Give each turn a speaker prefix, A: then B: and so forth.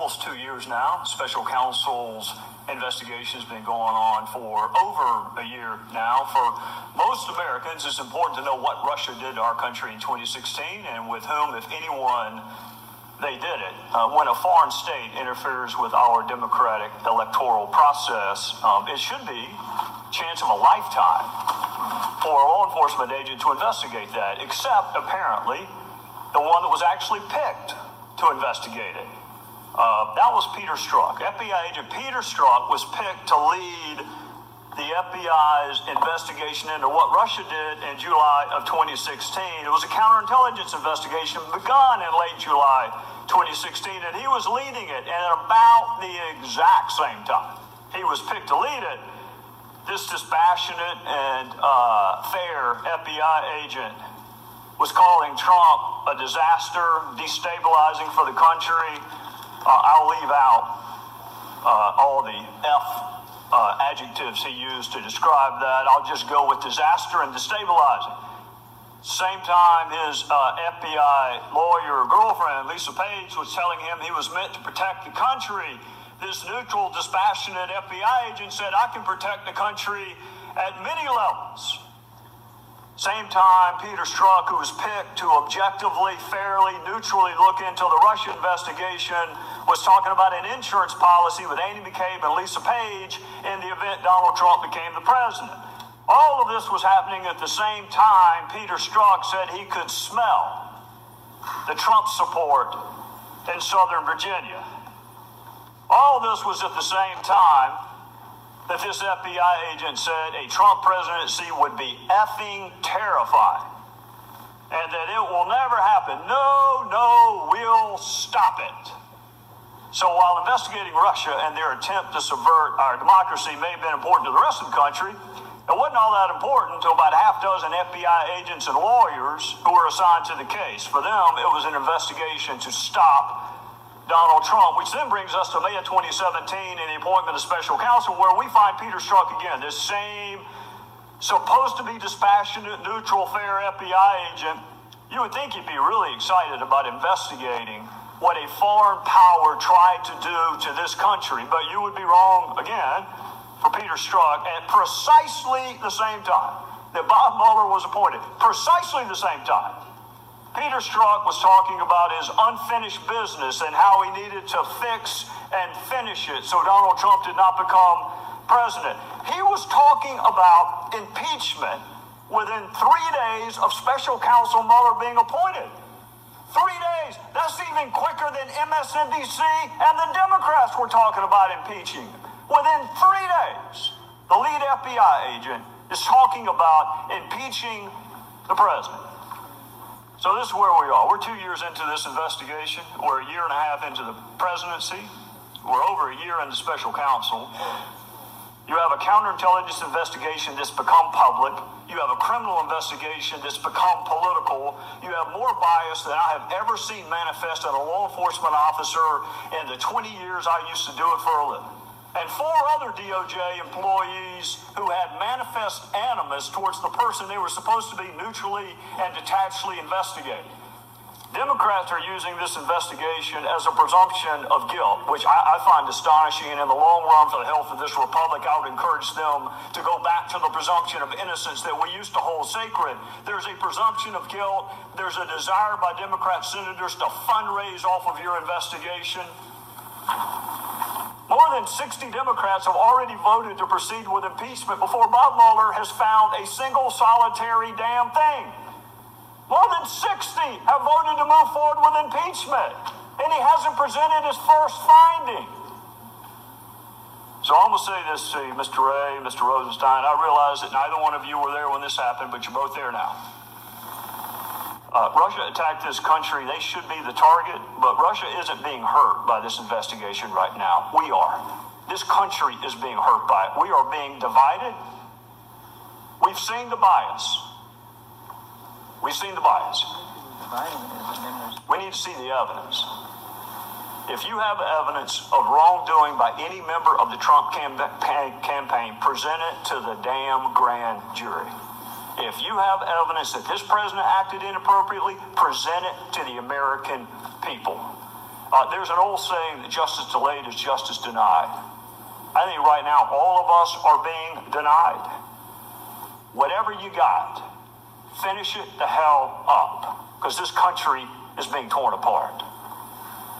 A: almost 2 years now. Special counsel's investigation has been going on for over a year now. For most Americans, it's important to know what Russia did to our country in 2016 and with whom, if anyone, they did it. When a foreign state interferes with our democratic electoral process, it should be a chance of a lifetime for a law enforcement agent to investigate that, except apparently the one that was actually picked to investigate it. That was Peter Strzok. FBI agent Peter Strzok was picked to lead the FBI's investigation into what Russia did in July of 2016. It was a counterintelligence investigation begun in late July 2016, and he was leading it. And at about the exact same time he was picked to lead it, this dispassionate and fair FBI agent was calling Trump a disaster, destabilizing for the country. I'll leave out all the adjectives he used to describe that. I'll just go with disaster and destabilizing. Same time, his FBI lawyer girlfriend, Lisa Page, was telling him he was meant to protect the country. This neutral, dispassionate FBI agent said, I can protect the country at many levels. Same time, Peter Strzok, who was picked to objectively, fairly, neutrally look into the Russia investigation, was talking about an insurance policy with Andy McCabe and Lisa Page in the event Donald Trump became the president. All of this was happening at the same time Peter Strzok said he could smell the Trump support in Southern Virginia. All of this was at the same time that this FBI agent said a Trump presidency would be effing terrifying and that it will never happen. No, we'll stop it. So while investigating Russia and their attempt to subvert our democracy may have been important to the rest of the country, it wasn't all that important to about a half dozen FBI agents and lawyers who were assigned to the case. For them, it was an investigation to stop Donald Trump, which then brings us to May of 2017 and the appointment of special counsel, where we find Peter Strzok again, this same supposed to be dispassionate, neutral, fair FBI agent. You would think he'd be really excited about investigating what a foreign power tried to do to this country, but you would be wrong again for Peter Strzok at precisely the same time that Bob Mueller was appointed. Precisely the same time Peter Strzok was talking about his unfinished business and how he needed to fix and finish it so Donald Trump did not become president. He was talking about impeachment within 3 days of special counsel Mueller being appointed. 3 days. That's even quicker than MSNBC and the Democrats were talking about impeaching. Within 3 days, the lead FBI agent is talking about impeaching the president. So this is where we are. We're 2 years into this investigation. We're a year and a half into the presidency. We're over a year into special counsel. You have a counterintelligence investigation that's become public. You have a criminal investigation that's become political. You have more bias than I have ever seen manifest in a law enforcement officer in the 20 years I used to do it for a living. And 4 other DOJ employees who had manifest animus towards the person they were supposed to be neutrally and detachedly investigating. Democrats are using this investigation as a presumption of guilt, which I find astonishing, and in the long run for the health of this republic, I would encourage them to go back to the presumption of innocence that we used to hold sacred. There's a presumption of guilt. There's a desire by Democrat senators to fundraise off of your investigation. More than 60 Democrats have already voted to proceed with impeachment before Bob Mueller has found a single solitary damn thing. More than 60 have voted to move forward with impeachment, and he hasn't presented his first finding. So I'm going to say this to you, Mr. Wray, Mr. Rosenstein. I realize that neither one of you were there when this happened, but you're both there now. Russia attacked this country. They should be the target, but Russia isn't being hurt by this investigation right now. We are. This country is being hurt by it. We are being divided. We've seen the bias. We've seen the bias. We need to see the evidence. If you have evidence of wrongdoing by any member of the Trump campaign, present it to the damn grand jury. If you have evidence that this president acted inappropriately, present it to the American people. There's an old saying that justice delayed is justice denied. I think right now all of us are being denied. Whatever you got, finish it the hell up, because this country is being torn apart.